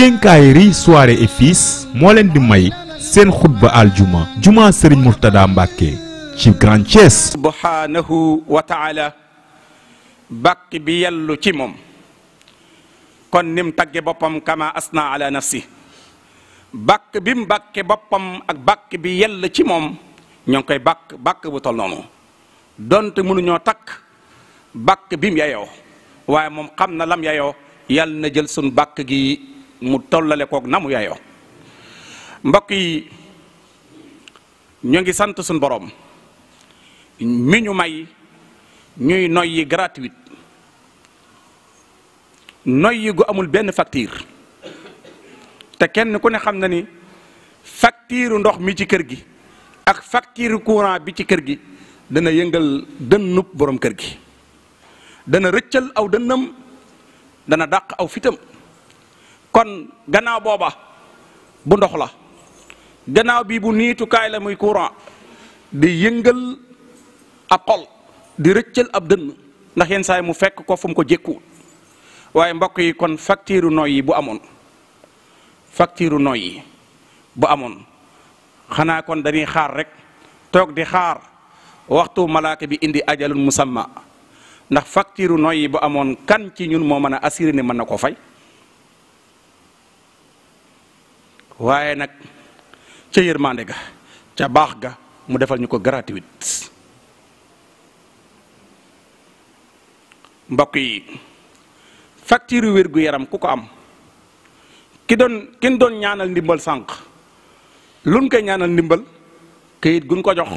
quincaillerie Soirée et Fils moo leen di may seen xutba aljuma juma Serigne Mourtada Mbacke ci Grand Thiès. subhanahu wa taala bàkk bi yellu ci moom kon nim tagge boppam kama asna ala nafsi bàkk bi mu bàkke boppam ak bàkk bi yell ci moom ñoo ngi koy bàkk bu tol noonu donte mënuñoo takk bàkk bi mu yayoo waaye moom xam na lam yayoo yàlla na jël sun bàkk gi mu tollale koog na mu yayoo mbokk yi ñu ngi sant suñ borom mi ñu may ñuy noyyi gratuite noyyi gu amul benn facture te kenn ku ne xam na ni facture ndox mi ci kër gi ak facture courant bi ci kër gi dana yëngal dënnub borom kër gi dana rëccal aw dënnam dana dàq aw fitam kon gannaaw booba bu ndox la gannaaw bii bu niitukaay la muy courant di yëngal ab xol di rëccal ab dënn ndax yenn saay mu fekk ko fu mu ko jékkuwut waaye mbokk yi kon facture noyyi bu amoon facture noyyi bu amoon xanaa kon dañuy xaar rek toog di xaar waxtu malaaka bi indi ajalun musamma ndax facture noyyi bu amoon kan ci ñun moo mën a assuré ne mën na ko fay waaye nag ca yërmande ga ca baax ga mu defal ñu ko gratuite mbokk yi facture wér-gu-yaram ku ko am kin doon ñaanal ndimbal sànq luñ koy ñaanal ndimbal këyit guñ ko jox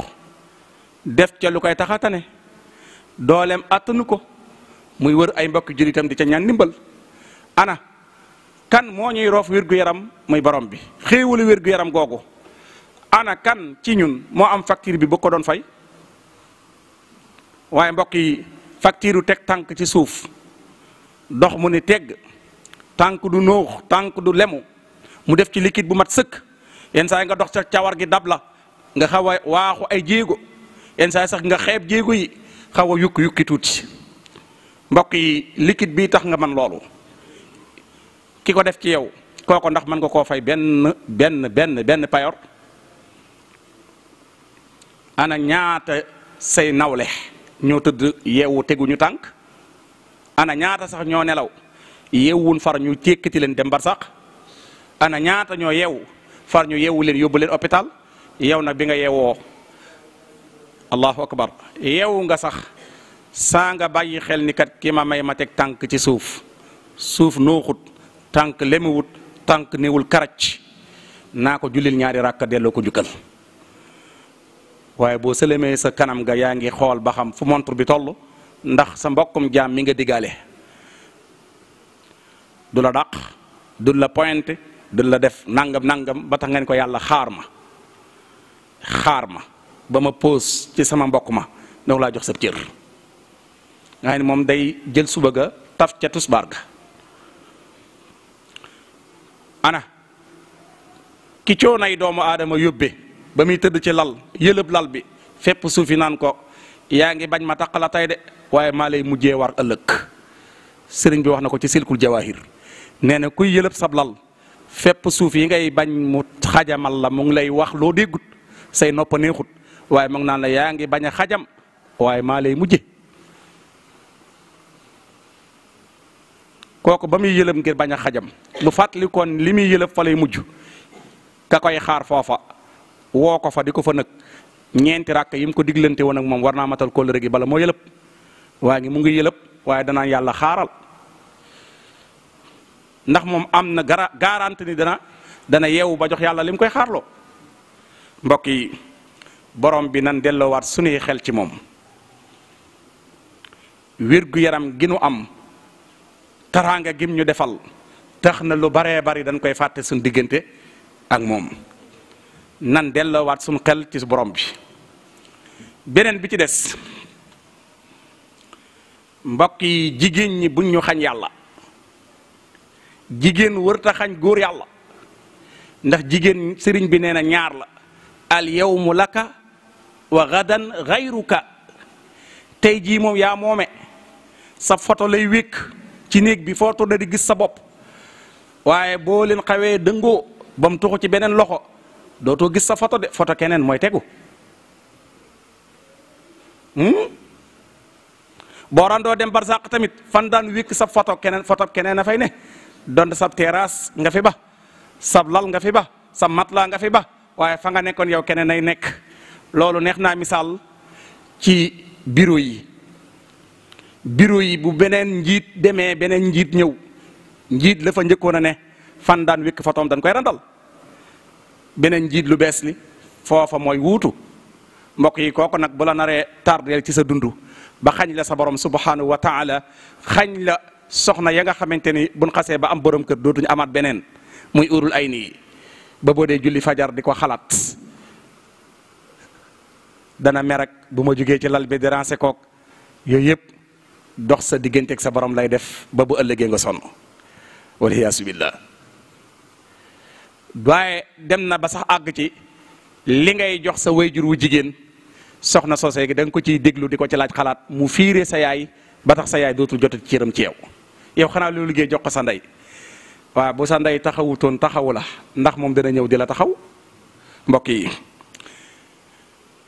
def ca lu koy taxatane dooleem attanu ko muy wër ay mbokk jullitam di ca ñaan ndimbal ana kan moo ñuy roof wér-gu-yaram muy borom bi xéewalu wér-gu-yaram googu ana kan ci ñun moo am facture bi bu ko doon fay waaye mbokk yi facture teg tànk ci suuf dox mu ni tegg tànk du nóox tànk du lemu mu def ci liquide bu mat sëkk yenn saa yi nga dox sa cawar gi dab la nga xaw a waaxu ay jéego yenn saa yi sax nga xeeb jéego yi xaw a yukki tuuti mbokk yi liquide bii tax nga man loolu ki ko def ci yow kooko ndax mën nga koo fay benn payor ana ñaata say nawle ñoo tëdd yeewu teguñu tànk ana ñaata sax ñoo nelaw yeewun far ñu tékkati leen dem bar sax ana ñaata ñoo yeewu far ñu yeewu leen yóbbu leen hôpital yow nag bi nga yeewoo allahu akbar yeewu nga sax saa nga bàyyi xel ni kat ki ma may ma teg tànk ci suuf nooxut tànk lemiwut tànk néewul karac naa ko jullil ñaari ràkka delloo ko jukkal waaye boo sëlëmee sa kanam ga yaa ngi xool ba xam fu montre bi toll ndax sa mbokkum jaam mi nga diggaale du la dàq du la pointé du la def nangam ba tax ngeen ko yàlla xaar ma ba ma pose ci sama mbokk ma donc laa jox sa cër nga xam ne moom day jël suba ga taf ca tusbaar ga ana ki coonay doomu aadama yóbbe ba muy tëdd ci lal yëlëb lal bi fépp suufi naan ko yaa ngi bañ ma taq la tey de waaye maa lay mujjee war ëllëg sëriñ bi wax na ko ci silkul jawahir nee na kuy yëlëb sab lal fépp suuf yi ngay bañ mu xajamal la mu ngi lay wax loo déggut say noppa neexut waaye mu ngi naan la yaa ngi bañ a xajam waaye maa lay mujje kooku ba muy yëlëb ngir bañ a xajam bu fàttali koon li muy yëlëb fa lay mujj ka koy xaar foofa woo ko fa di ko fa nag ñeenti ràkk yi mu ko diglante woon ak moom war naa matal kóllëre gi bala moo yëlëb waa ngi mu ngi yëlëb waaye danaan yàlla xaaral ndax moom am na garanti ni dana yeewu ba jox yàlla li mu koy xaarloo mbokk yi borom bi nan delloowaat sunuy xel ci moom wér-gu-yaram gi nu am taraanga gim ñu defal tax na lu baree bari dañ koy fàtte suñ diggante ak moom nan delloowaat suñ xel ci borom bi beneen bi ci des mbokk yi jigéen ñi buñ ñu xañ yàlla jigéen wërta xañ góor yàlla ndax jigéen sëriñ bi nee na ñaar la al yawmu laka wa gadan gayruka tey jii moom yaa moome sa photo lay wékk ci néeg bi foo tourné di gis sa bopp waaye boo leen xawee dëngoo ba mu tuxu ci beneen loxo dootoo gis sa photo de photo keneen mooy tegu. boo randoo dem barsàq tamit fan daan wékk sa photo keneen a fay ne donte sab terrasse nga fi ba sab lal nga fi ba sa matelas nga fi ba waaye fa nga nekkoon yow keneen ay nekk. loolu neex naa misaal ci bureau yi bu beneen njiit demee beneen njiit ñëw njiit la fa njëkkoon a ne fan daan wékk photoom dañ koy randal beneen njiit lu bees li foofa mooy wuutu. mbokk yi kooku nag bu la naree tardeel ci sa dund ba xañ la sa borom subhanahu wa taala xañ la soxna ya nga xamante ni buñ xasee ba am borom kër dootuñu amaat beneen muy urul ay nii ba boo dee julli fajar di ko xalaat dana mer ak bu ma jugee ci lal bi di rancé kook yooyu yëpp dox sa digganteeg sa borom lay def ba bu ëllëgee nga sonn waliyaasu billah. waaye dem na ba sax àgg ci li ngay jox sa wayjur wu jigéen soxna soosee gi da nga ko ciy déglu di ko ci laaj xalaat mu fiire sa yaay ba tax sa yaay dootul jotati cëram ci yow xanaa loolu liggéey jox ko sa ndey waaw bu sa ndey taxawutoon taxawu la ndax moom dana ñëw di la taxaw. mbokk yi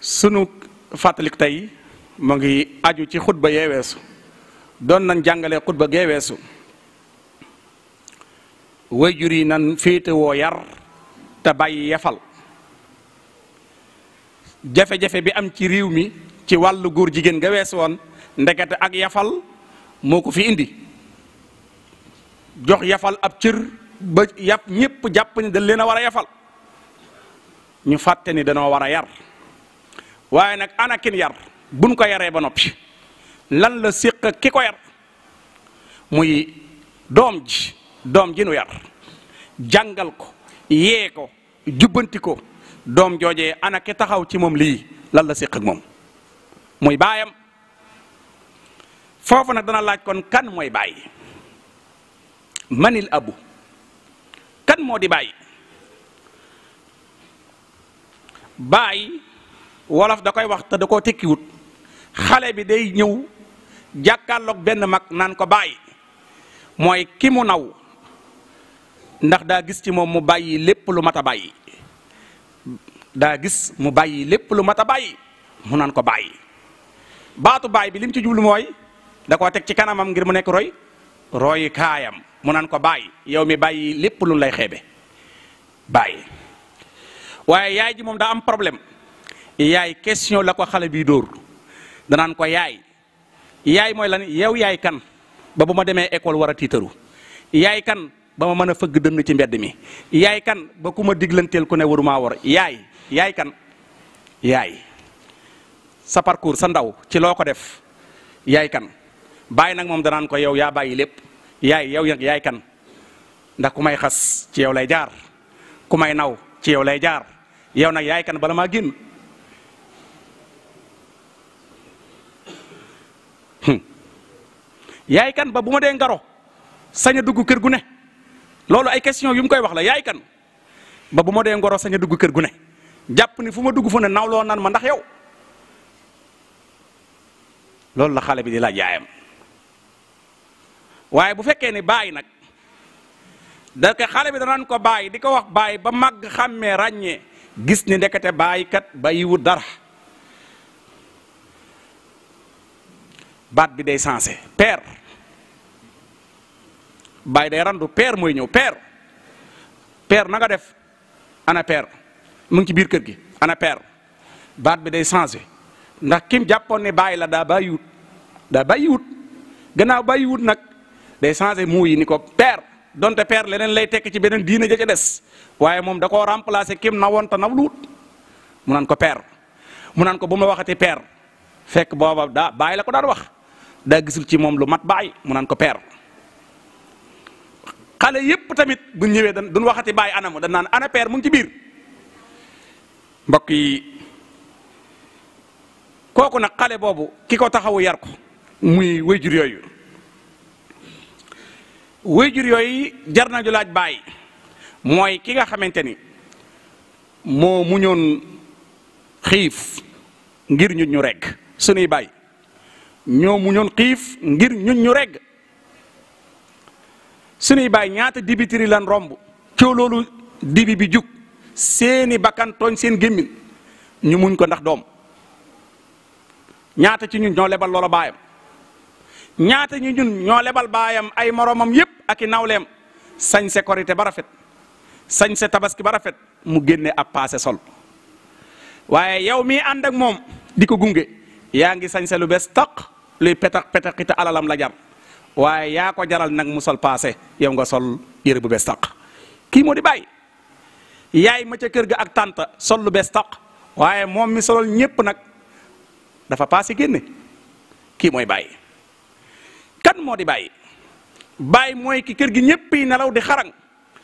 sunu fàttalik tey mu ngi aju ci xutba yee weesu doon nañ jàngale xutba gee weesu wayjur yi nan féetewoo yar te bàyyi yefal. jafe-jafe bi am ci réew mi ci wàllu góor jigéen nga wees woon ndekete ak yafal moo ko fi indi jox yafal ab cër ba ñépp jàpp ni dañ leen a war a yafal ñu fàtte ni danoo war a yar. waaye nag ana kin yar buñ ko yaree ba noppi lan la séq ki ko yar muy doom ji nu yar jàngal ko yee ko jubbanti ko. doom joojee ana ki taxaw ci moom lii lan la séq ak moom muy baayam. foofu nag dana laaj kon kan mooy baay manil abu kan moo di baay. baay wolof da koy wax te da koo tekkiwut xale bi day ñëw jàkkaarloog benn mag naan ko baay mooy ki mu naw ndax daa gis ci moom mu bàyyi lépp lu mat a bàyyi. daa gis mu bàyyi lépp lu mat a bàyyi mu naan ko bàyyi baatu baay bi lim ci jublu mooy da koo teg ci kanamam ngir mu nekk roy kaayam mu naan ko bàyyi yow mi bàyyi lépp lu lay xeebe bàyyi. waaye yaay ji moom daa am problème yaay question la ko xale bi dóor danaan ko yaay mooy lan yow yaay kan ba bu ma demee école war a tiitaru yaay kan ba ma mën a fëgg dënn ci mbedd mi yaay kan ba ku ma diglanteel ku ne warumaa war yaay kan yaay sa parcours sa ndaw ci loo ko def yaay kan. bàyyi nag moom danaan ko yow yaa bàyyi lépp yow nag yaay kan ndax ku may xas ci yow lay jaar ku may naw ci yow lay jaar yow nag yaay kan bala maa génn. yaay kan ba bu ma dee ngaro sañ a dugg kër gu ne loolu ay question yu mu koy wax la yaay kan ba bu ma dee ngoro sañ a dugg kër gu ne jàpp ni fu ma dugg fu ne nawloo nan ma ndax yow loolu la xale bi di laaj yaayam. waaye bu fekkee ni baay nag da ko xale bi danaan ko baay di ko wax baay ba màgg xàmmee ràññee gis ni ndekete baay kat bàyyiwut dara baat bi day sensé père baay day randu père mooy ñëw père na nga def ana père mu ngi ci biir kër gi ana père baat bi day changé ndax kim jàppoon ne baay la daa bàyyiwut gannaaw bàyyiwut nag day changé muu yi ni ko père donte père leneen lay tekk ci beneen diine ja ca des waaye moom da koo remplacé kim na woon te nawluwut mu naan ko père mu naan ko bu ma waxati père fekk booba daa baay la ko daan wax daa gisul ci moom lu mat baay mu naan ko père. xale yépp tamit bu ñëwee duñ waxati baay anamu dañ naan ana père mu ngi ci biir. mbokk yi kooku nag xale boobu ki ko taxawu yar ko muy wayjur yooyu jar nañu laaj baay mooy ki nga xamante ni moo muñoon xiif ngir ñun ñu regg sunuy baay ñoo muñoon xiif ngir ñun ñu regg suñuy baay ñaata dibitiri lan romb coow loolu dibi bi jug seeni bakkan tooñ seen gémmin ñu muñ ko ndax doom. ñaata ci ñun ñoo lebal loola baayam ñaata ñu ñun ñoo lebal baayam ay moromam yépp ak i nawleem sañ se korité ba rafet sañ se tabaski ba rafet mu génne ab paase sol waaye yow mii ànd ak moom di ko gunge yaa ngi sañ se lu bees taq luy petax petaxite alalam la jar waaye yaa ko jaral nag mu sol paase yow nga sol yére bu bees taq kii moo di bàyyi yaay ma ca kër ga ak tànta sol lu bees taq waaye moom mi solol ñépp nag dafa paase génne kii mooy bàyyi kan moo di bàyyi bàyyi mooy ki kër gi ñépp yi nelaw di xarang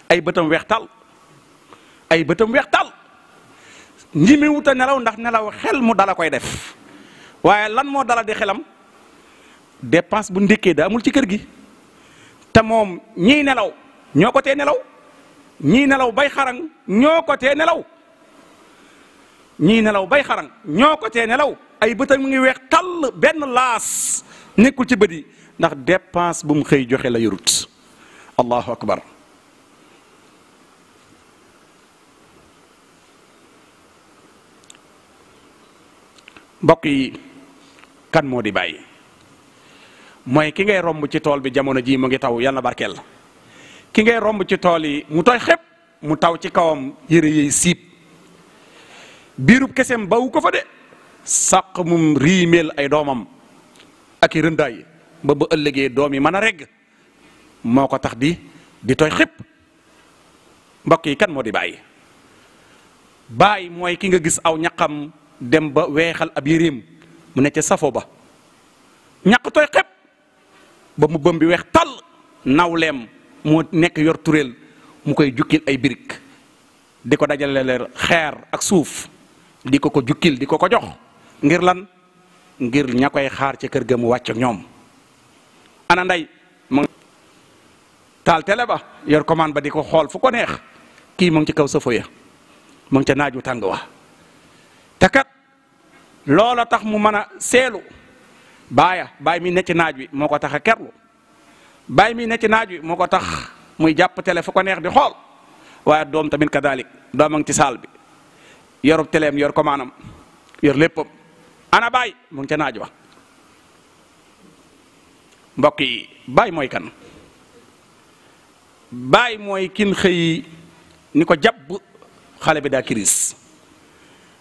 ay bëtam weex tal ay bëtam weex tal njimi wuta nelaw ndax nelaw xel mu dala koy def waaye lan moo dala di xelam dépense bu ndékkee da amul ci kër gi te moom ñiy nelaw ñoo ko tee nelaw ñii nelaw bay xarang ñoo ko tee nelaw ñii nelaw bay xarang ñoo ko tee nelaw ay bëtam mu ngi weex tàll benn laas nekkul ci bët yi ndax dépense bu mu xëy joxe la yorut allahu akbar mbokk yi kan moo di bàyyi mooy ki ngay romb ci tool bi jamono ji mu ngi taw yàlla na barkeel ki ngay romb ci tool yi mu tooy xepp mu taw ci kawam yére yi siib biirub kesem bawu ko fa de sàq mum riimeel ay doomam ak i rëndaay ba ba ëllëgee doom yi mën a regg moo ko tax di tooy xepp mbokk yi kan moo di bàyyi bàyyi mooy ki nga gis aw ñaqam dem ba weexal ab yéreem mu ne ca safo ba ñaq tooy xepp ba mu bëm bi weex tàll nawleem moo nekk yor turéel mu koy jukkil ay birig di ko dajale leer xeer ak suuf di ko jukkil di ko jox ngir lan ngir ña koy xaar ci kër ga mu wàcc ak ñoom ana nday mu taal télé ba yor commande ba di ko xool fu ko neex kii mu ngi ci kaw safo ya mu ngi ca naaju tàng wa te kat loola tax mu mën a seelu baay mi ne ci naaj wi moo ko tax a kerlu baay mi ne ci naaj wi moo ko tax muy jàpp télé fu ko neex di xool waaye doom tamit kadalik doom a ngi ci saal bi yorub téléem yor commandam yor léppam ana baay mu ngi ca naaj wa mbokk yi baay mooy kan baay mooy kin xëy ni ko jàpp xale bi daa kiris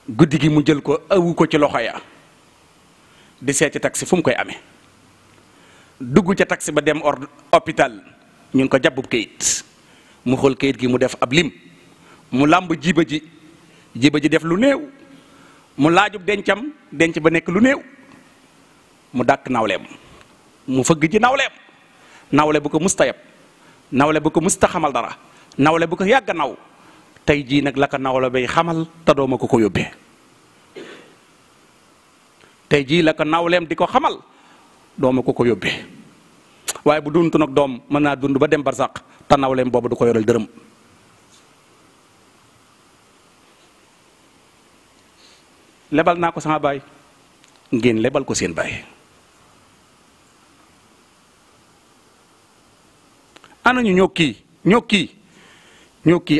guddi gi mu jël ko awu ko ci loxo ya di seeti taxi fu mu koy amee dugg ca taxi ba dem hôpital ñu ngi ko jàbbub kayit mu xool kayit gi mu def ab lim mu làmb jiba ji def lu néew mu laajub dencam denc ba nekk lu néew mu dàkk nawleem mu fëgg ji nawle bu ko musta yab nawle bu ko musta xamal dara nawle bu ko yàgg naw tey jii nag la ko nawle bay xamal te dooma ko yóbbee tey jii la ko nawleem di ko xamal dooma ko yóbbee waaye bu duntu nag doom mën naa dund ba dem barsàq te nawleem boobu du ko yoral dërëm lebal naa ko sama baay ngeen lebal ko seen baay anañu ñoo kii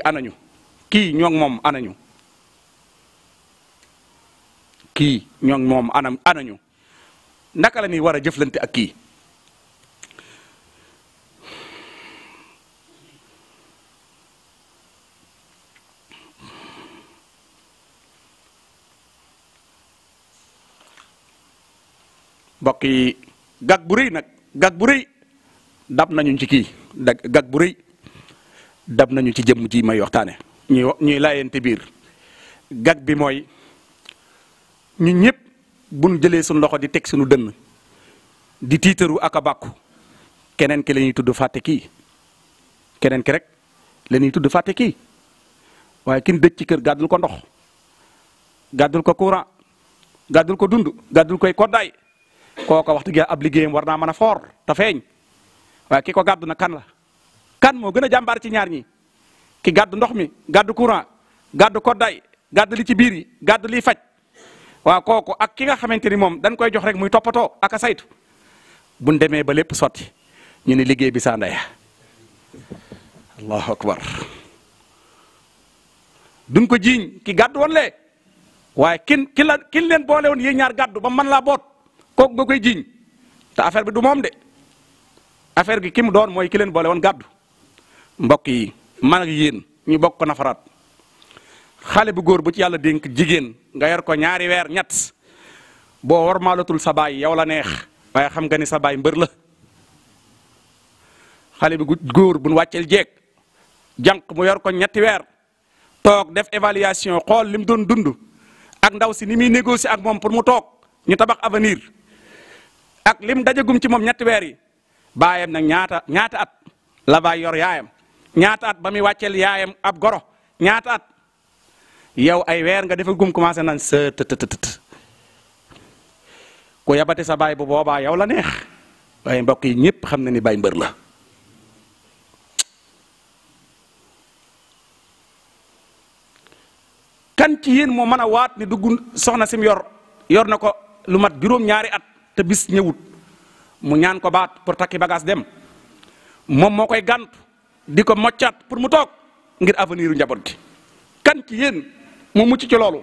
anañu kii ñoo moom anañu kii ñoo moom anañu naka la ñuy war a jëflante ak kii mbokk yi gag bu rëy dab nañu ci kii gag bu rëy dab nañu ci jëmm ji may waxtaane ñuy laayante biir gag bi mooy ñun ñëpp buñ jëlee suñu loxo di teg suñu dënn di tiitaru ak a bàkku keneen ki la ñuy tudd fàtte kii keneen ki rek la ñuy tudd fàtte kii waaye kin dëj ci kër gàddul ko ndox gàddul ko courant gàddul ko dund gàddul koy koddaay kooko wax dëgg ab liggéeyam war naa mën a foor te feeñ waaye ki ko gàddu na kan la kan moo gën a jàmbaar ci ñaar ñi ki gàddu ndox mi gàddu courant gàddu koddaay gàddu li ci biir yi gàddu liy faj waaw kooku ak ki nga xamante ni moom dañ koy jox rek muy toppatoo ak a saytu buñ demee ba lépp sotti ñu ne liggéey bi saa ndaya allahu akbar duñ ko jiiñ ki gàddu woon lee waaye kin leen boole woon yéen ñaar gàddu ba mën laa boot kooku nga koy jiiñ te affaire bi du moom de affaire gi ki mu doon mooy ki leen boole woon gàddu. mbokk yi man ak yéen ñu bokk ko nafaraat xale bu góor bu ci yàlla dénk jigéen nga yor ko ñaari weer ñett boo war maalatul sa baay yow la neex waaye xam nga ni sa baay mbër la. xale bu góor bu nu wàcceel jeeg jànq mu yor ko ñetti weer toog def évaluation xool li mu doon dund ak ndaw si ni muy négocier ak moom pour mu toog ñu tabax avenir ak lim dajagum ci moom ñetti weer yi baayam nag ñaata at la baay yor yaayam ñaata at ba muy wàcceel yaayam ab goro ñaata at yow ay weer nga defa gum commencé nañ sa tëtëtët ku yabate sa baay bu boobaa yow la neex waaye mbokk yi ñëpp xam na ni baay mbër la. kan ci yéen moo mën a waat ni dugg soxna sim yor na ko lu mat juróom-ñaari at te bis ñëwut mu ñaan ko baat pour takki bagage dem moom moo koy gànt di ko moccaat pour mu toog ngir avenir u njaboot gi kan ci yéen mu mucc ci loolu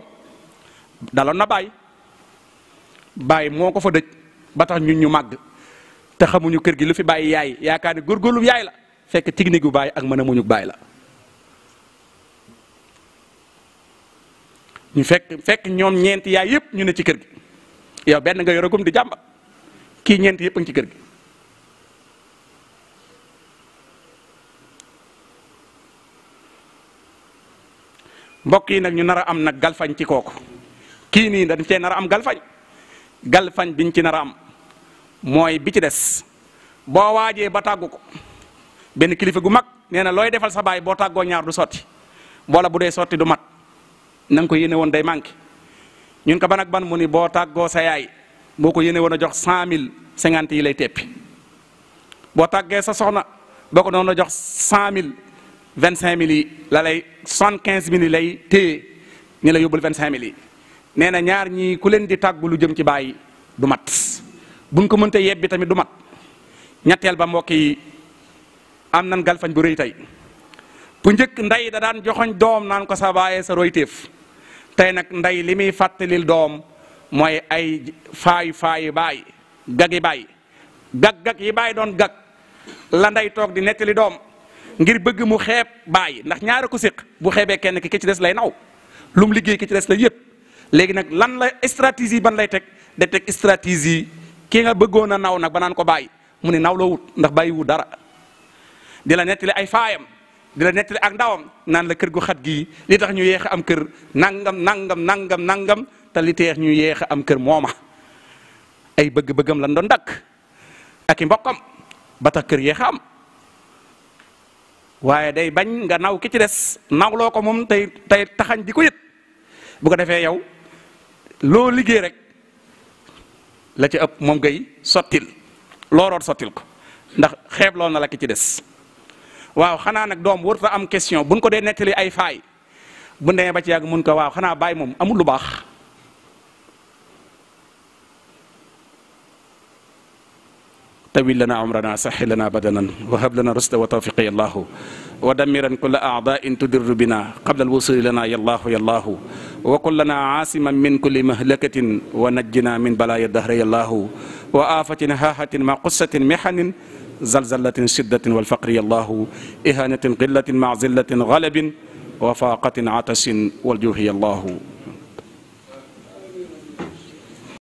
daloon na bàyyi moo ko fa dëj ba tax ñun ñu màgg te xamuñu kër gi lu fi bàyyi yaay yaakaar ni góorgóorlu yaay la fekk technique gu bàyyi ak mën a muñu bàyyi la. ñu fekk ñoom ñeenti yaay yëpp ñu ne ci kër gi yow benn nga yoragum di jàmba kii ñeenti yëpp a ngi ci kër gi. mbokk yi nag ñu nar a am nag galfañ ci kooku kii nii dañ cee nar a am galfañ biñ ci nar a am mooy bi ci des boo waajee ba tàggu ko benn kilifa gu mag nee na looy defal sa baay boo tàggoo ñaar du sotti boola bu dee sotti du mat. na nga ko yéene woon day manqué ñun ko ban ak ban mu ni boo tàggoo sa yaay boo ko yéene woon a jox 100 000 50 yi lay teppi boo tàggee sa soxna boo ko doon a jox 100 000 25 000 yi la lay 75 000 yi lay téye ñu la yóbbul 25 000 yi nee na ñaar ñii ku leen di tàggu lu jëm ci bàyyi du mat buñ ko mënta yebbi tamit du mat. ñetteel ba mbokk yi am nan galfañ bu rëy tey bu njëkk ndey da daan joxoñ doom naan ko sa baayee sa royteef tey nag ndey li muy fàttalil doom mooy ay faayu baay gagi baay gag yi baay doon gag la ndey toog di nettali doom ngir bëgg mu xeeb baay ndax ñaara ko séq bu xeebee kenn ki ci des lay naw lu mu liggéey ki ci des lay yëpp léegi nag lan la stratégie ban lay teg da teg stratégie ki nga bëggoon a naw nag ba naan ko baay mu ne naw la wut ndax bàyyi wut dara di la nettali ay faayam di la nettali ak ndawam naan la kër gu xat gii li tax ñu yéex a am kër nangam te li teex ñu yéex a am kër mooma ay bëgg-bëggam lan doon dakk ak i mbokkam ba tax kër yéex a am waaye day bañ nga naw ki ci des nawloo ko moom tey taxañ di ko yët bu ko defee yow loo liggéey rek la ci ëpp moom ngay sottil looroot sottil ko ndax xeebloo na la ki ci des waaw xanaa nag doom warut a am question buñ ko dee nettali ay faay bu demee ba ci yàgg mun ko waaw xanaa baay moom amul lu baax tawil lana umrana saxi lana badanan wa hab lana rusda wa tawfiqa ya allahu wa damiran kulla aadain tudirru bina qabla alwusuli lana ya allahu wa kun lana aasiman min kulli mahlakatin wa najjina min balaya dahra ya allahu wa afatin haahatin ma qussatin mihanin zalzalatin shiddatin walfaqri ya allahu ihanatin qillatin ma zillatin galabin wa faqatin atasin waljuhi ya allahu